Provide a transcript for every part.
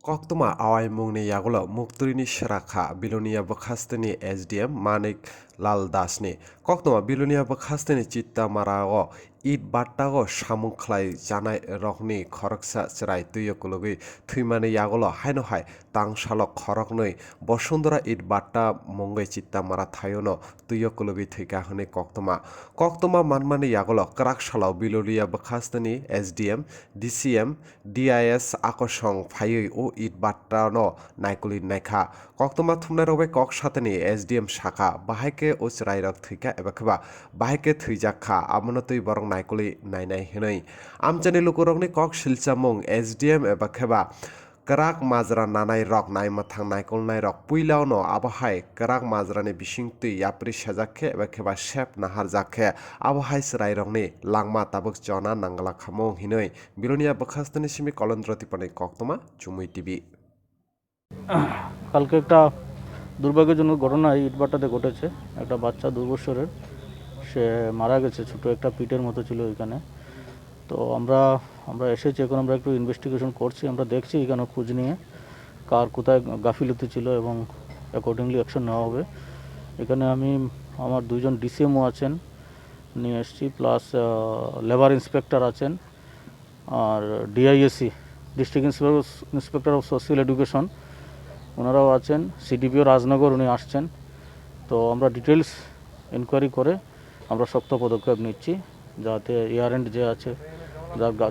Koktuma awai mungni yagulo mukturini shraka Belonia bakhastani SDM Manik Lal Dasni Koktuma Belonia bakhastani chitta marago Et-Batta Samwng khlai janai rokni khoroksa chrai tuyokulogi Thwimani yagulo haino hai Thang salok khoroknoi Bosundora Et-Batta mungai chitta mara thayono tuyokulogi Thwikha hone Koktuma manmani yagulo krak salo Belonia bakhastani SDM DCM DIS akosong phaioi o Et-Batta no naikuli naikha Koktuma thumnai kok satani SDM shaka Bahaike o chrai rok Thwikha ebakeba Bahaike thwijak amonotoi borong naikuli nainai hinoi amchani lukurokni kok silchamung SDM ebakeba krak majra nanai rok naima thang naikolnai rok puilao abahai krak majrani bisingtui yapri sajakhe ebakeba sep nahar jakhe abahai chrai rokni langma tabuk chona nangala khamung hinoi Belonia bakhastani simi কলন্দ্রতিপনি কক্তমা চুমুই TV কালকে একটা দুর্ভাগ্যজনক ঘটনা ইটবাটাতে ঘটেছে। একটা বাচ্চা 2 বছরের, সে মারা গেছে। ছোট একটা পিটের মতো ছিল এখানে। তো আমরা এসেছি, এখন আমরা একটু ইনভেস্টিগেশন করছি। আমরা দেখছি এখানে খোঁজ নিয়ে কার কোথায় গাফিলতি ছিল এবং অ্যাকর্ডিংলি অ্যাকশন নেওয়া হবে। এখানে আমার 2 জন ডিসিএমও আছেন, নিয়ে এসছি, প্লাস লেবার ইন্সপেক্টর আছেন, আর DISE district inspector of social education ওনারাও আছেন, সিডিপিও রাজনগর উনি আসছেন। তো আমরা ডিটেলস ইনকোয়ারি করে আমরা শক্ত পদক্ষেপ নিচ্ছি যাতে ইয়ার এন্ড যে আছে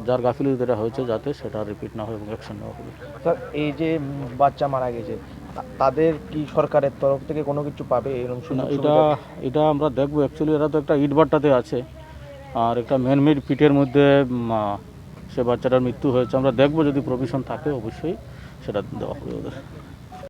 যার গাফিলতি যেটা হয়েছে যাতে সেটা রিপিট না হয় এবং অ্যাকশন নেওয়া হবে। স্যার, এই যে বাচ্চা মারা গেছে তাদের কি সরকারের তরফ থেকে কোনো কিছু পাবে এরকম এটা আমরা দেখবো। অ্যাকচুয়ালি এরা তো একটা ইটবাট্টাতে আছে আর একটা ম্যানমেড পিটের মধ্যে সে বাচ্চাটার মৃত্যু হয়েছে। আমরা দেখবো যদি প্রভিশন থাকে অবশ্যই সেটা দেওয়া হবে ওদের।